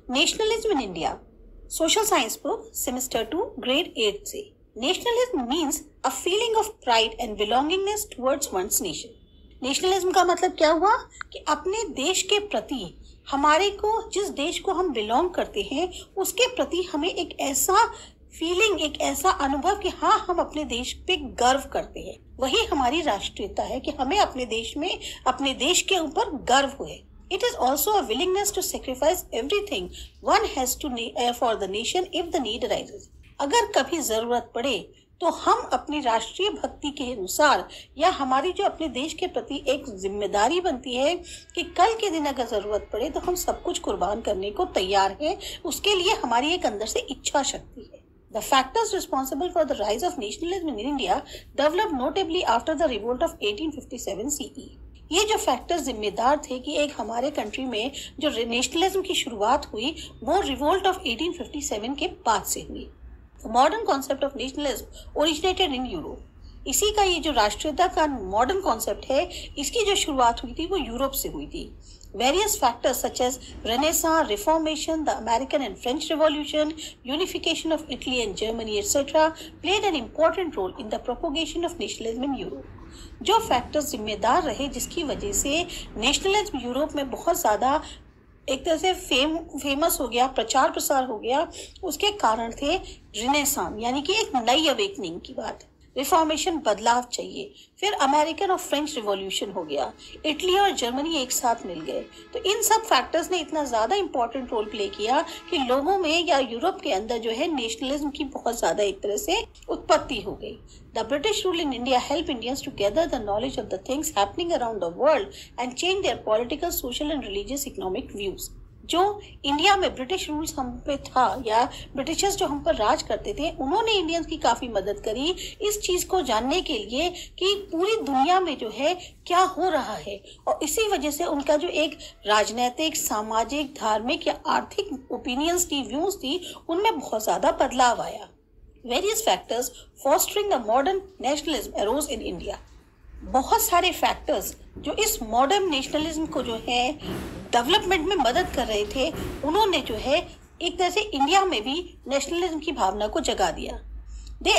Nationalism in India, social science book, semester 2, grade 8 से। Nationalism means a feeling of pride and belongingness towards one's nation. Nationalism का मतलब क्या हुआ कि अपने देश के प्रति, हमारे को जिस देश को हम बिलोंग करते हैं उसके प्रति हमें एक ऐसा फीलिंग, एक ऐसा अनुभव कि हाँ, हम अपने देश पे गर्व करते हैं। वही हमारी राष्ट्रीयता है कि हमें अपने देश में, अपने देश के ऊपर गर्व हुए। It is also a willingness to sacrifice everything one has to for the nation if the need arises. अगर कभी जरूरत पड़े तो हम अपनी राष्ट्रीय भक्ति के अनुसार, या हमारी जो अपने देश के प्रति एक जिम्मेदारी बनती है कि कल के दिन अगर जरूरत पड़े तो हम सब कुछ कुर्बान करने को तैयार हैं। उसके लिए हमारी एक अंदर से इच्छा शक्ति है। The factors responsible for the rise of nationalism in India developed notably after the revolt of 1857 CE. ये जो फैक्टर्स जिम्मेदार थे कि एक हमारे कंट्री में जो नेशनलिज्म की शुरुआत हुई वो रिवोल्ट ऑफ 1857 के बाद से हुई। Modern concept of nationalism originated in Europe. इसी का ये जो राष्ट्रीयता का मॉडर्न कॉन्सेप्ट है, इसकी जो शुरुआत हुई थी वो यूरोप से हुई थी। Various factors such as Renaissance, Reformation, the American and French Revolution, unification of Italy and Germany, etc., played an important role in the propagation of nationalism in Europe. जो फैक्टर्स जिम्मेदार रहे जिसकी वजह से नेशनलिज्म यूरोप में बहुत ज़्यादा एक तरह से फेमस हो गया, प्रचार प्रसार हो गया, उसके कारण थे रिनेसांस, यानी कि एक नई अवेकनिंग की बात। रिफॉर्मेशन, बदलाव चाहिए। फिर अमेरिकन और फ्रेंच रिवॉल्यूशन हो गया, इटली और जर्मनी एक साथ मिल गए। तो इन सब फैक्टर्स ने इतना ज़्यादा इंपॉर्टेंट रोल प्ले किया कि लोगों में या यूरोप के अंदर जो है नेशनलिज्म की बहुत ज़्यादा एक तरह से उत्पत्ति हो गई। The British rule in India help Indians to gather the knowledge of the things happening around the world and change their political, social and religious economic views. जो इंडिया में ब्रिटिश रूल्स हम पे था या ब्रिटिशर्स जो हम पर राज करते थे, उन्होंने इंडियंस की काफी मदद करी इस चीज को जानने के लिए कि पूरी दुनिया में जो है क्या हो रहा है, और इसी वजह से उनका जो एक राजनीतिक, सामाजिक, धार्मिक या आर्थिक ओपिनियंस थी, व्यूज थी, उनमें बहुत ज्यादा बदलाव आया। Various factors fostering the modern nationalism arose in India. बहुत सारे फैक्टर्स जो इस मॉडर्न नेशनलिज्म को जो है डेवलपमेंट में मदद कर रहे थे, उन्होंने जो है एक तरह से इंडिया में भी नेशनलिज्म की भावना को जगा दिया। The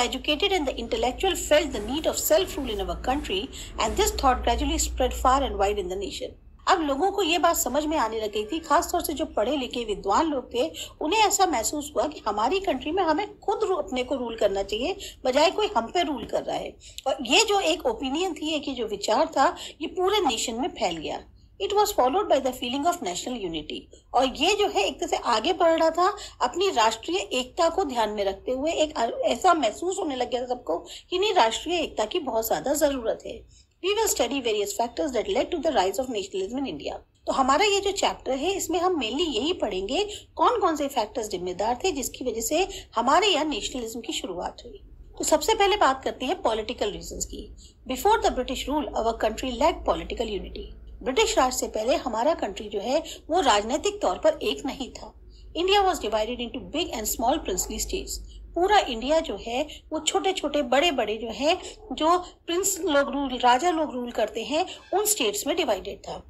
educated and the intellectual felt the need of self-rule in our country, and this thought gradually spread far and wide in the nation. अब लोगों को ये बात समझ में आने लगी थी, खासतौर से जो पढ़े लिखे विद्वान लोग थे, उन्हें ऐसा महसूस हुआ कि हमारी कंट्री में हमें खुद अपने को रूल करना चाहिए, बजाय कोई हम पे रूल कर रहा है। और ये जो एक ओपिनियन थी, एक जो विचार था, ये पूरे नेशन में फैल गया। It was followed by the feeling of national unity, और ये जो है एक तरह से आगे बढ़ रहा था अपनी राष्ट्रीय एकता को ध्यान में रखते हुए। एक ऐसा महसूस होने लग गया था सबको कि नहीं, राष्ट्रीय एकता की बहुत ज्यादा जरूरत है। We will study various factors that led to the rise of nationalism in India. तो हमारा ये जो चैप्टर है इसमें हम मेनली यही पढ़ेंगे कौन कौन से फैक्टर्स जिम्मेदार थे जिसकी वजह से हमारे यहाँ नेशनलिज्म की शुरुआत हुई। तो सबसे पहले बात करते हैं पॉलिटिकल रीजंस की। Before the British rule our country lacked political unity. British Raj से पहले हमारा कंट्री जो है वो राजनीतिक तौर पर एक नहीं था। India was divided into big and small princely states. पूरा इंडिया जो है वो छोटे छोटे बड़े बड़े जो है, जो प्रिंस लोग रूल, राजा लोग रूल करते हैं, उन स्टेट्स में डिवाइडेड था।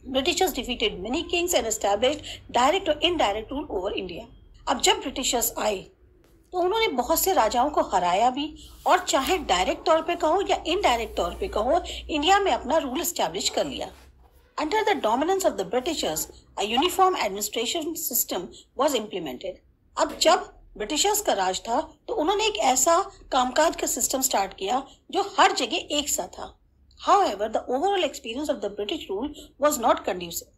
Britishers defeated many Kings and established direct और इनडायरेक्ट रूल ओवर इंडिया। अब जब ब्रिटिशर्स आए तो उन्होंने बहुत से राजाओं को हराया भी, और चाहे डायरेक्ट तौर पे कहो या इनडायरेक्ट तौर पे कहो, इंडिया में अपना रूल एस्टैब्लिश कर लिया। Under the dominance of the Britishers, a uniform administration system was implemented. अब जब ब्रिटिशर्स का राज था तो उन्होंने एक ऐसा कामकाज का सिस्टम स्टार्ट किया जो हर जगह एक सा था। However, the overall experience of the British rule was not conducive.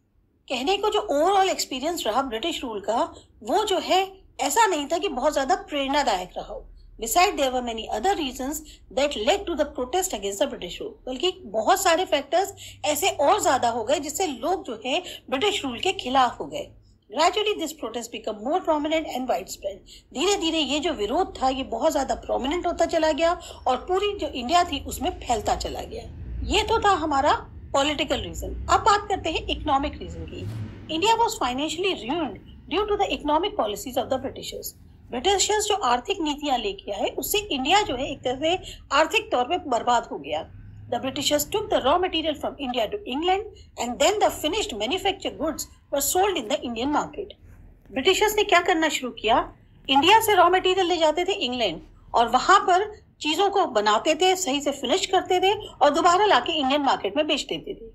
कहने को जो ओवरऑल एक्सपीरियंस रहा ब्रिटिश रूल का, वो जो है ऐसा नहीं था कि बहुत ज्यादा प्रेरणादायक रहा हो। Besides, there were many other reasons that led to the protest against the British rule. बल्कि बहुत सारे फैक्टर्स ऐसे और ज्यादा हो गए जिससे लोग जो है ब्रिटिश रूल के खिलाफ हो गए। Gradually, this protest became more prominent and widespread. धीरे धीरे ये जो विरोध था ये बहुत ज्यादा प्रोमिनेंट होता चला गया और पूरी जो इंडिया थी उसमें फैलता चला गया। ये तो था हमारा पॉलिटिकल रीजन। अब बात करते हैं इकोनॉमिक रीजन की। India was financially ruined due to the economic policies of the Britishers. Britishers जो आर्थिक नीतियां लेके आए उससे इंडिया जो है एक तरह से आर्थिक तौर पे बर्बाद हो गया। The Britishers took the raw material from India to England, and then the finished manufactured goods were sold in the Indian market. Britishers ने क्या करना शुरू किया, इंडिया से रॉ मटेरियल ले जाते थे इंग्लैंड और वहां पर चीजों को बनाते थे, सही से फिनिश करते थे और दोबारा लाके इंडियन मार्केट में बेच देते थे।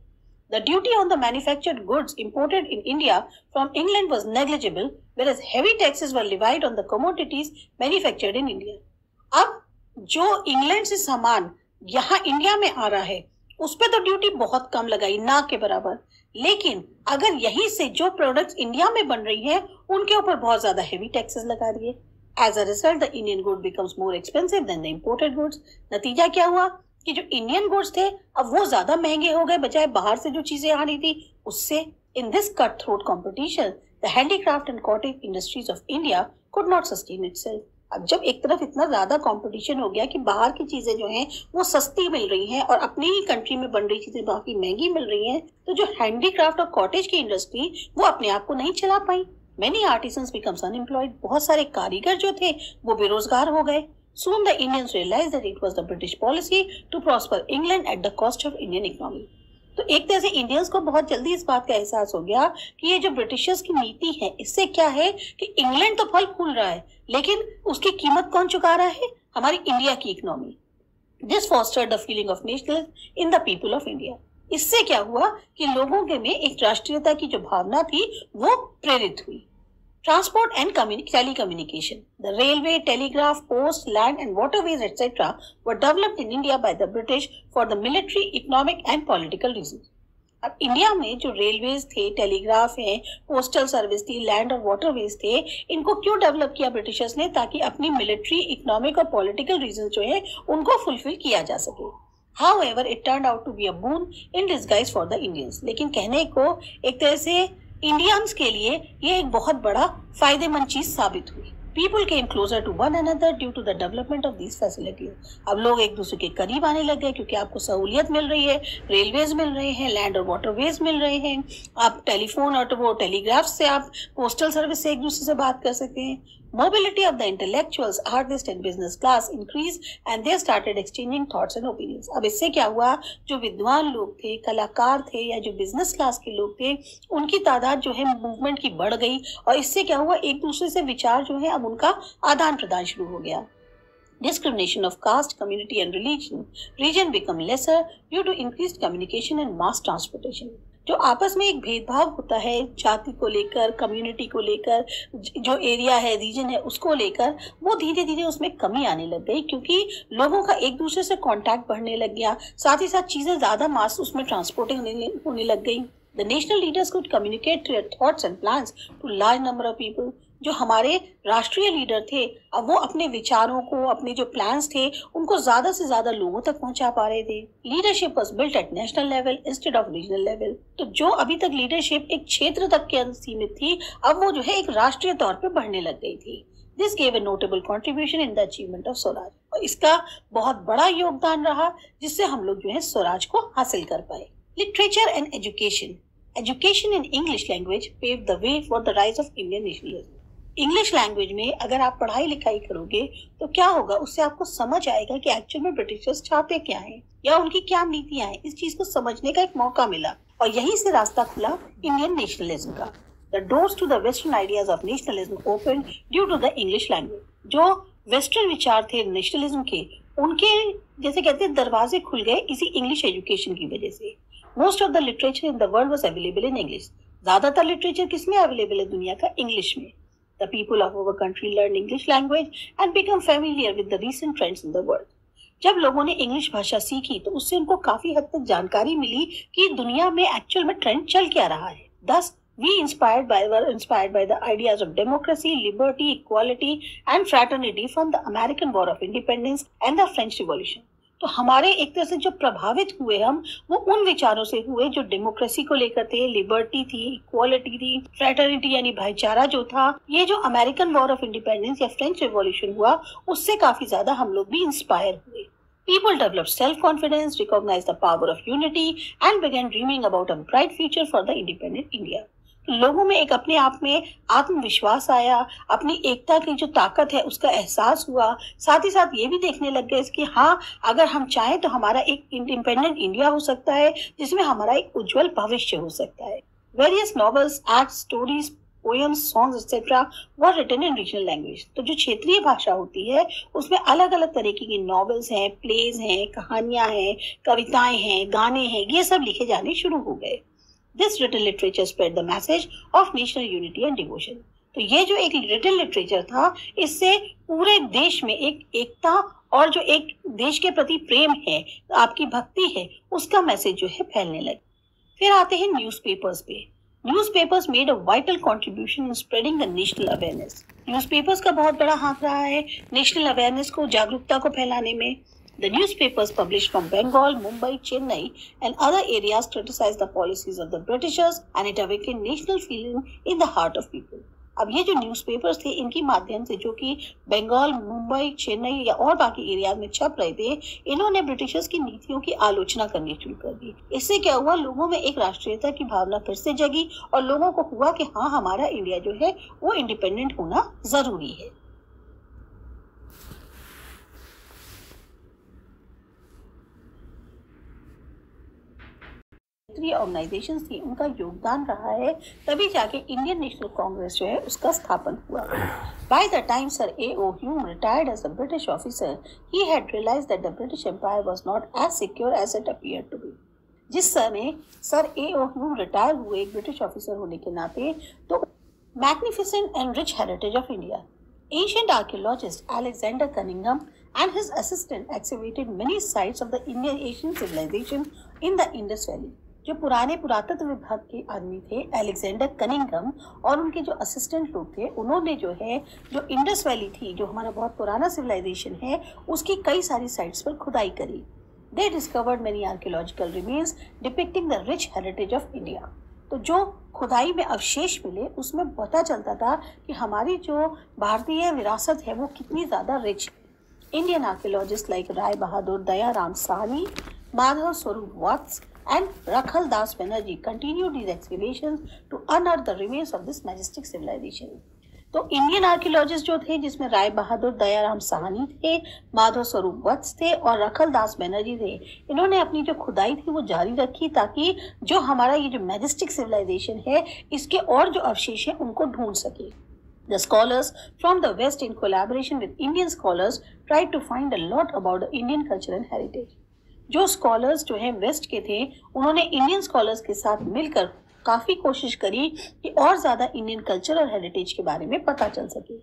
The duty on the manufactured goods imported in India from England was negligible, whereas heavy taxes were levied on the commodities manufactured in India. अब जो इंग्लैंड से सामान यहाँ इंडिया में आ रहा है उस पे तो ड्यूटी बहुत कम लगाई, ना के बराबर, लेकिन अगर यहीं से जो प्रोडक्ट्स इंडिया में बन रही हैं उनके ऊपर बहुत ज्यादा हेवी टैक्सेस लगा दिए। As a result the Indian good becomes more expensive than the imported goods. नतीजा क्या हुआ कि जो इंडियन गुड्स थे अब वो ज्यादा महंगे हो गए बजाय बाहर से जो चीजें आ रही थी उससे। In this cut throat competition the handicraft and cottage industries of India could not sustain itself. अब जब एक तरफ इतना ज्यादा कंपटीशन हो गया कि बाहर की चीजें जो हैं वो सस्ती मिल रही हैं और अपनी ही कंट्री में बन रही चीजें बाकी महंगी मिल रही हैं, तो जो हैंडीक्राफ्ट और कॉटेज की इंडस्ट्री वो अपने आप को नहीं चला पाई। मेनी आर्टिसंस बिकम्स अनएम्प्लॉयड, बहुत सारे कारीगर जो थे वो बेरोजगार हो गए। Soon the Indians realized that it was the British policy to prosper England at the cost of Indian economy. तो एक तरह से इंडियंस को बहुत जल्दी इस बात का एहसास हो गया कि ये जो ब्रिटिशर्स की नीति है इससे क्या है कि इंग्लैंड तो फल फूल रहा है लेकिन उसकी कीमत कौन चुका रहा है, हमारी इंडिया की economy. This fostered the feeling of nationalism in the people of India. इससे क्या हुआ कि लोगों के में एक राष्ट्रीयता की जो भावना थी वो प्रेरित हुई। Transport and telecommunication. The railway, telegraph, post, land and waterways etc. were developed in India by the British for the military, economic and political reasons. अब इंडिया में जो रेलवेज थे, टेलीग्राफ है, पोस्टल सर्विस थी, लैंड और waterways थे, इनको क्यों डेवलप किया ब्रिटिशर्स ने, ताकि अपनी मिलिट्री, इकोनॉमिक और पॉलिटिकल रीजन जो है उनको फुलफिल किया जा सके। However, it turned out to be a boon in disguise for the Indians. लेकिन कहने को एक तरह से इंडियंस के लिए ये एक बहुत बड़ा फायदेमंद चीज साबित हुई। People came closer to one another due to the development of these facilities. अब लोग एक दूसरे के करीब आने लग गए क्योंकि आपको सहूलियत मिल रही है, रेलवेज मिल रहे हैं, लैंड और वाटरवेज मिल रहे हैं, आप टेलीफोन और वो टेलीग्राफ से, आप पोस्टल सर्विस से एक दूसरे से बात कर सकते हैं। Mobility of the intellectuals, artists and business class increased and they started exchanging thoughts and opinions. अब इससे क्या हुआ, जो विद्वान लोग थे, कलाकार थे या जो बिजनेस क्लास के लोग थे, उनकी तादाद जो है मूवमेंट की बढ़ गई और इससे क्या हुआ, एक दूसरे से विचार जो है अब उनका आदान प्रदान शुरू हो गया। Discrimination of caste, community and region become lesser due to increased communication and mass transportation. जो आपस में एक भेदभाव होता है जाति को लेकर, कम्युनिटी को लेकर, जो एरिया है, रीजन है, उसको लेकर, वो धीरे धीरे उसमें कमी आने लग गई क्योंकि लोगों का एक दूसरे से कांटेक्ट बढ़ने लग गया, साथ ही साथ चीजें ज्यादा मास उसमें ट्रांसपोर्टिंग होने लग गई। The national leaders could communicate their thoughts and plans to large number of people. जो हमारे राष्ट्रीय लीडर थे अब वो अपने विचारों को, अपने जो प्लान्स थे उनको ज्यादा से ज्यादा लोगों तक पहुंचा पा रहे थे। Leadership was built at national level instead of regional level. तो जो अभी तक लीडरशिप एक क्षेत्र तक के अंदर सीमित थी अब वो जो है एक राष्ट्रीय तौर पे बढ़ने लग गई थी। This gave a notable contribution in the achievement of Swaraj. और इसका बहुत बड़ा योगदान रहा जिससे हम लोग जो है स्वराज को हासिल कर पाए। Literature and education. Education in English language paved the way for the rise of Indian nationalism. English language में अगर आप पढ़ाई लिखाई करोगे तो क्या होगा, उससे आपको समझ आएगा कि एक्चुअल में ब्रिटिशर्स चाहते क्या हैं या उनकी क्या नीतियां हैं। इस चीज को समझने का एक मौका मिला और यहीं से रास्ता खुला इंडियन नेशनलिज्म का। The doors to the Western ideas of nationalism opened due to the English language. जो वेस्टर्न विचार थे नेशनलिज्म के, उनके जैसे कहते हैं दरवाजे खुल गए इसी इंग्लिश एजुकेशन की वजह से। Most of the literature in the world was available in English. ज्यादातर लिटरेचर किसमें अवेलेबल है दुनिया का, इंग्लिश में। The people of our country learned English language and become familiar with the recent trends in the world. जब लोगों ने English भाषा सीखी तो उससे उनको काफी हद तक जानकारी मिली कि दुनिया में एक्चुअल में ट्रेंड चल क्या रहा है। Thus, we were inspired by the ideas of democracy, liberty, equality and fraternity from the American War of Independence and the French Revolution. तो हमारे एक तरह से जो प्रभावित हुए हम वो उन विचारों से हुए जो डेमोक्रेसी को लेकर थे, लिबर्टी थी, इक्वालिटी थी, फ्रेटर्निटी यानी भाईचारा जो था। ये जो अमेरिकन वॉर ऑफ इंडिपेंडेंस या फ्रेंच रिवॉल्यूशन हुआ उससे काफी ज्यादा हम लोग भी इंस्पायर हुए। People developed self-confidence, recognized the power of unity and began dreaming about a bright future for the independent India. लोगों में एक अपने आप में आत्मविश्वास आया, अपनी एकता की जो ताकत है उसका एहसास हुआ, साथ ही साथ ये भी देखने लग गए कि हाँ अगर हम चाहें तो हमारा एक इंडिपेंडेंट इंडिया हो सकता है जिसमें हमारा एक उज्जवल भविष्य हो सकता है। Various novels, acts, stories, poems, songs etcetera were written in regional language. तो जो क्षेत्रीय भाषा होती है उसमें अलग अलग तरीके की नॉवेल्स हैं, प्लेज हैं, कहानियां हैं, कविताएं हैं, गाने हैं, ये सब लिखे जाने शुरू हो गए। This written literature spread the message of national unity and devotion. तो ये जो एक रिटन लिटरेचर था, इससे पूरे देश में एक एकता और जो एक देश के प्रति प्रेम है, आपकी भक्ति है, उसका मैसेज जो है फैलने लगे। फिर आते हैं न्यूज़पेपर्स पे। Newspapers made a vital contribution in spreading the national awareness. Newspapers का बहुत बड़ा हाथ रहा है नेशनल अवेयरनेस को, जागरूकता को फैलाने में। The newspapers published from Bengal, Mumbai, Chennai and other areas criticized the policies of the Britishers and it awakened national feeling in the heart of people. अब ये जो न्यूज़पेपर्स थे, इनकी माध्यम से जो कि बंगाल, मुंबई, चेन्नई या और बाकी एरिया में छप रहे थे, इन्होंने ब्रिटिशर्स की नीतियों की आलोचना करनी शुरू कर दी। इससे क्या हुआ, लोगों में एक राष्ट्रीयता की भावना फिर से जगी और लोगों को हुआ कि हाँ, हमारा इंडिया जो है वो इंडिपेंडेंट होना जरूरी है। ऑर्गेनाइजेशंस थी, उनका योगदान रहा है, तभी जाके इंडियन नेशनल कांग्रेस जो है उसका स्थापन हुआ। By the time Sir A.O. Hume retired as a British officer, he had realized that the British Empire was not as secure as it appeared to be. जिस समय सर A.O. Hume रिटायर हुए एक British officer होने के नाते, तो magnificent and rich heritage of India. Ancient archaeologist Alexander Cunningham and his assistant excavated many sites of the Indian Asian civilization in the Indus Valley. जो पुराने पुरातत्व विभाग के आदमी थे, अलेक्जेंडर कनिंगम, और उनके जो असिस्टेंट लोग थे, उन्होंने जो है जो इंडस वैली थी, जो हमारा बहुत पुराना सिविलाइजेशन है, उसकी कई सारी साइट्स पर खुदाई करी। They discovered many archaeological remains depicting the rich heritage of India. तो जो खुदाई में अवशेष मिले, उसमें पता चलता था कि हमारी जो भारतीय विरासत है वो कितनी ज़्यादा रिच है। Indian archaeologist like Rai Bahadur Dayaram Sahni, Madhav स्वरूप वत्स and Rakhal Das Banerjee continued these excavations to unearth the remains of this majestic civilization. तो इंडियन आर्कियोलॉजिस्ट जो थे, जिसमें राय बहादुर दयाराम साहनी थे, माधव स्वरूप वत्स थे और रखल दास बनर्जी थे, इन्होंने अपनी जो खुदाई थी वो जारी रखी ताकि जो हमारा ये जो मैजेस्टिक सिविलाइजेशन है, इसके और जो अवशेष हैं उनको ढूंढ सके। The scholars from the West, in collaboration with Indian scholars, tried to find a lot about the Indian culture and heritage. जो स्कॉलर्स जो हैं वेस्ट के थे, उन्होंने इंडियन स्कॉलर्स के साथ मिलकर काफ़ी कोशिश करी कि और ज़्यादा इंडियन कल्चर और हेरिटेज के बारे में पता चल सके।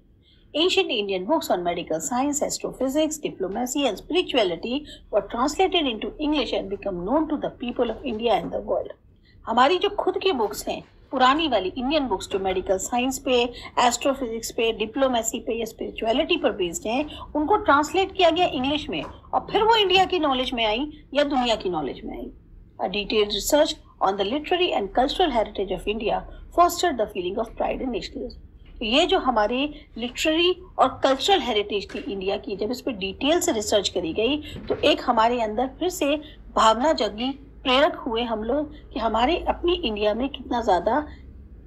Ancient Indian books on medical science, astrophysics, diplomacy and spirituality were translated into English and become known to the people of India and the world. हमारी जो खुद की बुक्स हैं, पुरानी वाली इंडियन बुक्स जो मेडिकल साइंस पे, एस्ट्रोफिजिक्स पे, डिप्लोमेसी पे या स्पिरिचुअलिटी पर बेस्ड हैं, उनको ट्रांसलेट किया गया इंग्लिश में और फिर वो इंडिया की नॉलेज में आई या दुनिया की नॉलेज में आई। A detailed research on the literary and cultural heritage of India fostered the feeling of pride and nationalism. ये जो हमारी लिटरेरी और कल्चरल हेरिटेज थी इंडिया की, जब इस पर डिटेल से रिसर्च करी गई तो एक हमारे अंदर फिर से भावना जगी, प्रेरक हुए हम लोग कि हमारे अपनी इंडिया में कितना ज़्यादा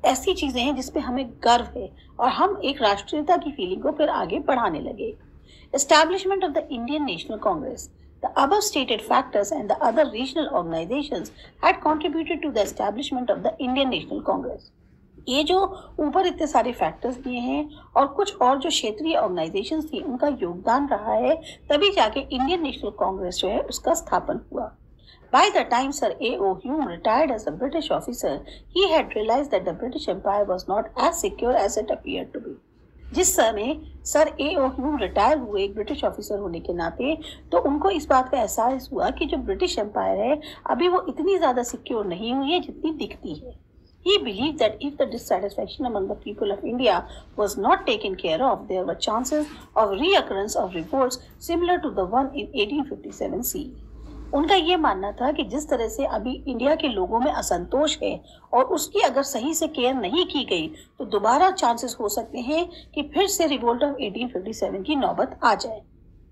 ऐसी चीज़ें हैं जिस पे हमें गर्व है और हम एक राष्ट्रीयता की फीलिंग को फिर आगे बढ़ाने लगे। Establishment of the Indian National Congress. The above stated factors and the other regional organizations had contributed to the establishment of the Indian National Congress. ये जो ऊपर इतने सारे फैक्टर्स दिए हैं और कुछ और जो क्षेत्रीय ऑर्गेनाइजेशंस थी, उनका योगदान रहा है, तभी जाके इंडियन नेशनल कांग्रेस जो है उसका स्थापन हुआ। By the time Sir A.O. Hume retired as a British officer, he had realized that the British Empire was not as secure as it appeared to be. जिस समय सर A.O. Hume रिटायर हुए एक British officer होने के नाते, तो उनको इस बात का एहसास हुआ कि जो ब्रिटिश एम्पायर है अभी वो इतनी ज़्यादा सिक्योर नहीं हुई है जितनी दिखती है। He believed that if the dissatisfaction among the people of India was not taken care of, there were chances of reoccurrence of revolts similar to the one in 1857 CE. उनका ये मानना था कि जिस तरह से अभी इंडिया के लोगों में असंतोष है और उसकी अगर सही से केयर नहीं की गई तो दोबारा चांसेस हो सकते हैं कि फिर से रिवोल्ट ऑफ 1857 की नौबत आ जाए।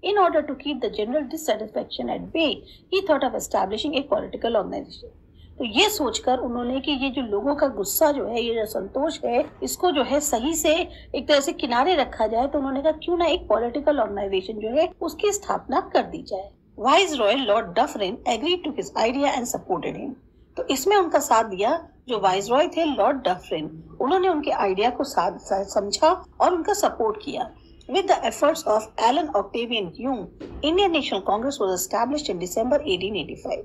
In order to keep the general dissatisfaction at bay, he thought of establishing a political organization. तो ये सोचकर उन्होंने कि ये जो लोगों का गुस्सा जो है, ये जो संतोष है, इसको जो है सही से एक तरह से किनारे रखा जाए, तो उन्होंने कहा क्यों ना एक पॉलिटिकल ऑर्गेनाइजेशन जो है उसकी स्थापना कर दी जाए। Viceroy lord Dufferin agreed to his idea and supported him. तो इसमें उनका साथ दिया जो वाइसरॉय थे लॉर्ड डफरिन, उन्होंने उनके आइडिया को समझा और उनका सपोर्ट किया। With the efforts of Alan Octavian Hume, Indian National Congress was established in December 1885.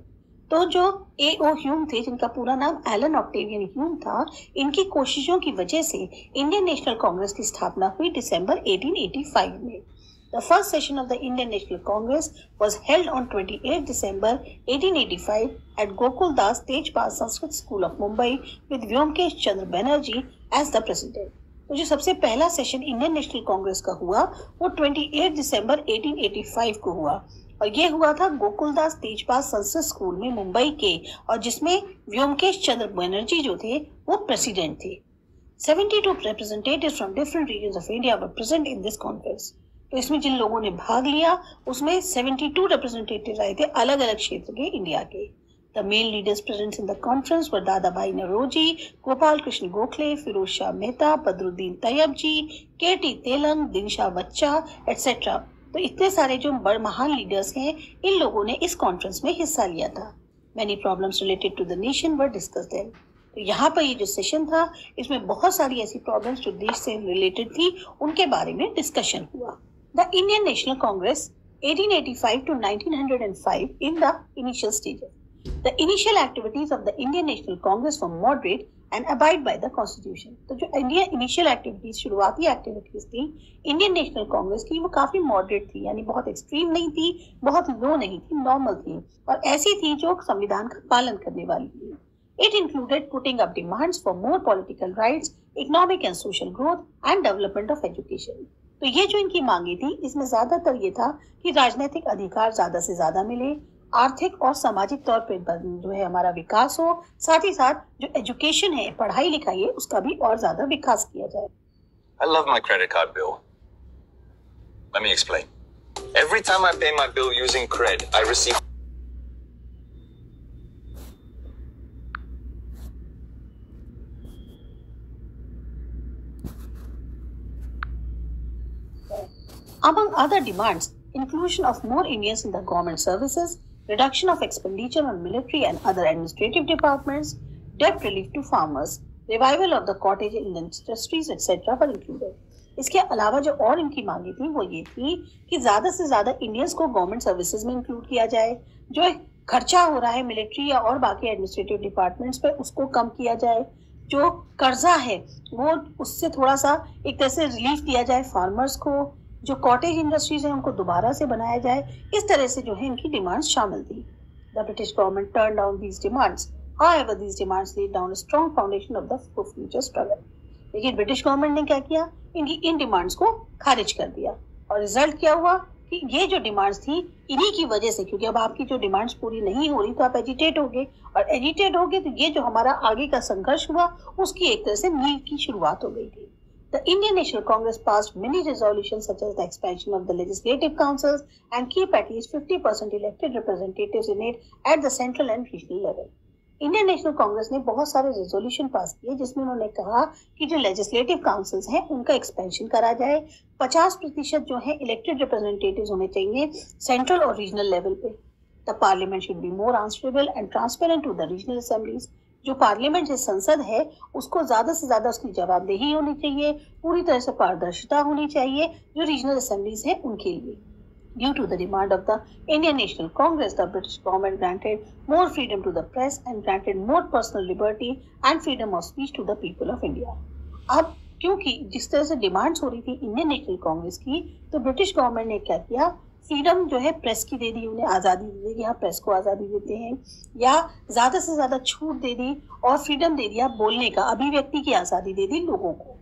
तो जो A.O. ह्यूम थे, जिनका पूरा नाम एलन ऑक्टेवियन ह्यूम था, इनकी कोशिशों की वजह से इंडियन नेशनल कांग्रेस की स्थापना हुई दिसंबर 1885 में। The first session of the Indian National Congress was held on 28 December 1885 at Gokul Das Tejpal Sanskrit School of Mumbai with Vyomkesh Chandra Banerjee as the president. तो जो सबसे पहला सेशन इंडियन नेशनल कांग्रेस का हुआ वो 28 दिसंबर 1885 को हुआ और ये हुआ था गोकुलदास तेजपाल संस्कृत स्कूल में मुंबई के, और जिसमें व्योमकेश चंद्र बनर्जी जो थे वो प्रेसिडेंट थे। 72 representatives from different regions of India were present in this conference. तो इसमें जिन लोगों ने भाग लिया उसमें 72 representatives आए थे अलग अलग क्षेत्र के इंडिया के। The main leaders present in the conference were Dadabhai Naoroji, Gopal Krishna Gokhale, Firoz Shah Mehta, Badruddin Tayyabji, K.T. Telang, Dinshaw Bachcha, etc. तो इतने सारे जो बड़े महान लीडर्स हैं, इन लोगों ने इस कॉन्फ्रेंस में हिस्सा लिया था। Many problems related to the nation were discussed there. तो यहाँ पर ये जो सेशन था, इसमें बहुत सारी ऐसी प्रॉब्लम्स जो देश से रिलेटेड थी उनके बारे में डिस्कशन हुआ। The Indian National Congress 1885 to 1905 in the initial stages. The initial activities of the Indian National Congress were moderate and abide by the Constitution. तो जो initial activities, शुरुआती activities थी Indian National Congress की, वो काफी moderate थी, यानी बहुत extreme नहीं थी, बहुत low नहीं थी, normal थी और ऐसी थी जो संविधान का पालन करने वाली थी। It included putting up demands for more political rights, economic and social growth and development of education. तो ये जो इनकी मांगी थी, इसमें ज्यादातर ये था कि राजनीतिक अधिकार ज्यादा से ज्यादा मिले, आर्थिक और सामाजिक तौर पर जो है हमारा विकास हो, साथ ही साथ जो एजुकेशन है, पढ़ाई लिखाई है, उसका भी और ज्यादा विकास किया जाए। I love my credit card bill. Let me explain. Every time I pay my bill using cred, I receive Among other demands, inclusion of more Indians in the government services, reduction of expenditure on military and other administrative departments, debt relief to farmers, revival of the cottage industries, etc. were included. इसके अलावा जो और इनकी मांगी थी वो ये थी कि ज्यादा से ज्यादा इंडियंस को गवर्नमेंट सर्विसेज में इंक्लूड किया जाए, जो खर्चा हो रहा है मिलिट्री या और बाकी एडमिनिस्ट्रेटिव डिपार्टमेंट्स पे उसको कम किया जाए, जो कर्जा है वो उससे थोड़ा सा एक तरह से रिलीफ दिया जाए फार्मर्स को, जो कॉटेज इंडस्ट्रीज हैं उनको दोबारा से बनाया जाए। इस तरह से जो है इनकी डिमांड्स शामिल थी। The British government turn down these demands, however these demands laid down a strong foundation of the future struggle. लेकिन ब्रिटिश गवर्नमेंट ने क्या किया, इनकी इन डिमांड्स को खारिज कर दिया और रिजल्ट क्या हुआ कि ये जो डिमांड्स थी इन्हीं की वजह से, क्योंकि अब आपकी जो डिमांड्स पूरी नहीं हो रही तो आप एजिटेट होगे, और एजिटेट होगे तो ये जो हमारा आगे का संघर्ष हुआ उसकी एक तरह से नींव की शुरुआत हो गई थी। The Indian National Congress passed many resolutions such as the expansion of the legislative councils and keep at least 50% elected representatives in it at the central and regional level. Indian National Congress ने बहुत सारे resolution pass किए जिसमें उन्होंने कहा कि जो legislative councils हैं उनका एक्सपेंशन करा जाए, 50% जो है इलेक्टेड रिप्रेजेंटेटिव्स होने चाहिए सेंट्रल और रीजनल लेवल पे। The parliament should be more answerable and transparent to the regional assemblies. जो पार्लियामेंट जो संसद है उसको ज्यादा से ज्यादा उसकी जवाबदेही होनी चाहिए, पूरी तरह से पारदर्शिता होनी चाहिए जो रीजनल असेंबलीज हैं उनके लिए। Due to the demand of the Indian National Congress, the British government granted more freedom to the press and granted more personal liberty and freedom of speech to the people of India. अब क्योंकि जिस तरह से demands हो रही थी Indian National Congress की, तो ब्रिटिश गवर्नमेंट ने क्या किया, फ्रीडम जो है प्रेस की दे दी, उन्हें आज़ादी दे दी कि हाँ प्रेस को आज़ादी देते हैं, या ज़्यादा से ज़्यादा छूट दे दी और फ्रीडम दे दिया बोलने का, अभिव्यक्ति की आज़ादी दे दी लोगों को।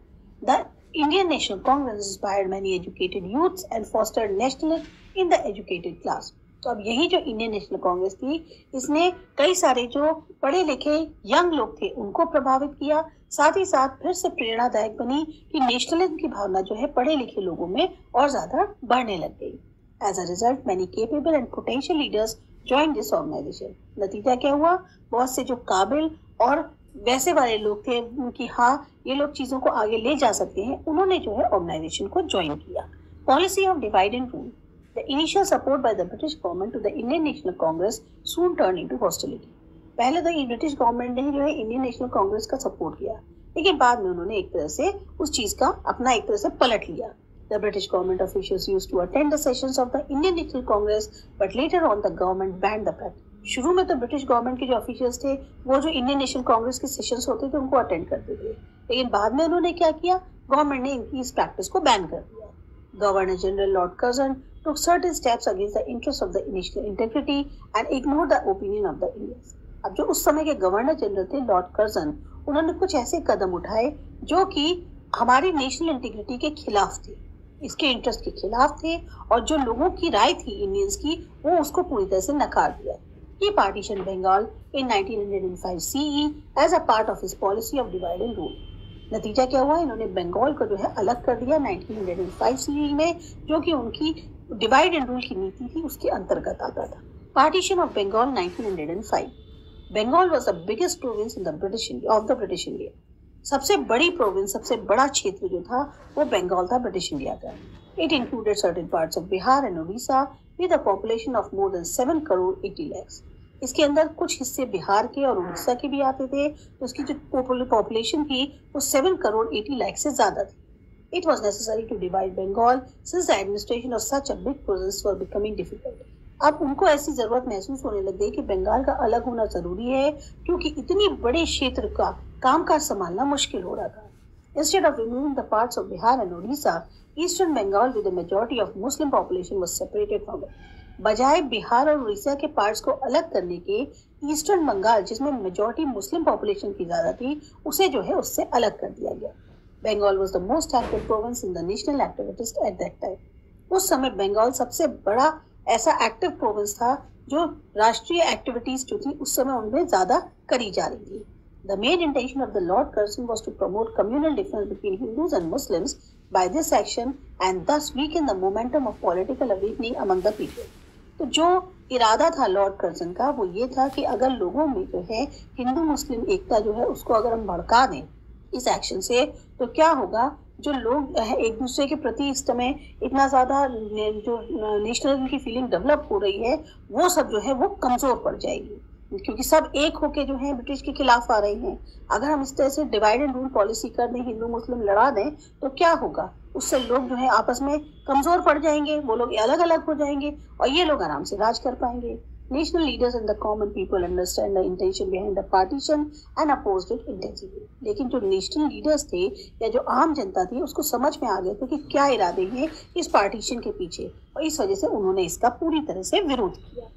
The Indian National Congress inspired many educated youths and fostered nationalism in the educated class. तो अब यही जो इंडियन नेशनल कांग्रेस थी, इसने कई सारे जो पढ़े लिखे यंग लोग थे उनको प्रभावित किया, साथ ही साथ फिर से प्रेरणादायक बनी कि नेशनलिज्म की भावना जो है पढ़े लिखे लोगों में और ज्यादा बढ़ने लग गई। As a result, many capable and potential leaders joined this organization. नतीजा क्या हुआ, बहुत से जो काबिल और वैसे वाले लोग थे उनकी हाँ ये लोग चीजों को आगे ले जा सकते हैं, उन्होंने जो है ऑर्गेनाइजेशन को ज्वाइन किया। Policy of divide and rule, the initial support by the British government to the Indian National Congress soon turn into hostility. पहले तो ये ब्रिटिश गवर्नमेंट ने जो है इंडियन नेशनल कांग्रेस का सपोर्ट किया, लेकिन बाद में उन्होंने एक तरह से उस चीज का अपना एक तरह से पलट लिया। The British government officials used to attend the sessions of the Indian National Congress, but later on the government banned the practice. शुरू में तो ब्रिटिश गवर्नमेंट के जो ऑफिशियल्स थे वो जो इंडियन नेशनल कांग्रेस के सेशंस होते थे उनको अटेंड करते थे, लेकिन बाद में उन्होंने क्या किया, गवर्नमेंट ने इनकी इस प्रैक्टिस को बैन कर दिया। Governor general Lord Curzon took certain steps against the interests of the national integrity and ignored the opinion of the Indians. अब जो उस समय के गवर्नर जनरल थे लॉर्ड कर्जन, उन्होंने कुछ ऐसे कदम उठाए जो कि हमारी नेशनल इंटीग्रिटी के खिलाफ थे, इसके इंटरेस्ट के खिलाफ थे, और जो लोगों की राय थी इंडियंस की वो उसको पूरी तरह से नकार दिया। He partitioned Bengal in 1905 CE as a part of his policy of divide and rule. नतीजा क्या हुआ, इन्होंने बंगाल को जो है अलग कर दिया 1905 CE में, जो कि उनकी डिवाइड एंड रूल की नीति थी उसके अंतर्गत आता था। Partition of Bengal 1905। Bengal was the biggest province in the British India. सबसे बड़ी प्रोविंस, सबसे बड़ा क्षेत्र जो था वो बंगाल था ब्रिटिश इंडिया का। It included certain parts of Bihar and Orissa with a population of more than 7 crore 80 lakhs। इसके अंदर कुछ हिस्से बिहार के और उड़ीसा के भी आते थे, तो उसकी जो पॉपुलेशन थी वो 7 करोड़ 80 लाख से ज्यादा थी। It was necessary to divide Bengal since the administration of such a big province was becoming difficult. अब उनको ऐसी जरूरत महसूस होने लग गई कि बंगाल का अलग होना जरूरी है, क्योंकि इतनी बड़े क्षेत्र का कामकाज संभालना मुश्किल हो रहा था। Instead of removing the parts of Bihar and Odisha, Eastern Bengal with a majority of Muslim population was separated from it. बजाय बिहार और उड़ीसा के पार्ट्स को अलग करने के, ईस्टर्न बंगाल जिसमें मेजॉरिटी मुस्लिम पॉपुलेशन की ज्यादा थी उसे जो है उससे अलग कर दिया गया। Bengal was the most active province in the national activities at that time. उस समय बंगाल सबसे बड़ा ऐसा एक्टिव प्रोविंस था जो राष्ट्रीय एक्टिविटीज जो थी उस समय उनमें ज्यादा करी जा रही थी। The main intention of the Lord Curzon was to promote communal difference between Hindus and Muslims by this action and thus weaken the momentum of political awakening among the people. तो जो इरादा था लॉर्ड कर्जन का वो ये था कि अगर लोगों में जो है हिंदू मुस्लिम एकता जो है उसको अगर हम भड़का दें इस एक्शन से, तो क्या होगा, जो लोग एक दूसरे के प्रति इस समय इतना ज्यादा जो नेशनलिज्म की फीलिंग डेवलप हो रही है वो सब जो है वो कमजोर पड़ जाएगी, क्योंकि सब एक होके जो है ब्रिटिश के खिलाफ आ रहे हैं। अगर हम इस तरह से डिवाइड एंड रूल पॉलिसी कर दें, हिंदू मुस्लिम लड़ा दें, तो क्या होगा, उससे लोग जो है आपस में कमजोर पड़ जाएंगे, वो लोग अलग अलग हो जाएंगे और ये लोग आराम से राज कर पाएंगे। National leaders and the common people understand the intention behind the partition and opposed it intensively. लेकिन जो नेशनल लीडर्स थे या जो आम जनता थी उसको समझ में आ गए थे कि क्या इरादे हैं इस पार्टीशन के पीछे, और इस वजह से उन्होंने इसका पूरी तरह से विरोध किया।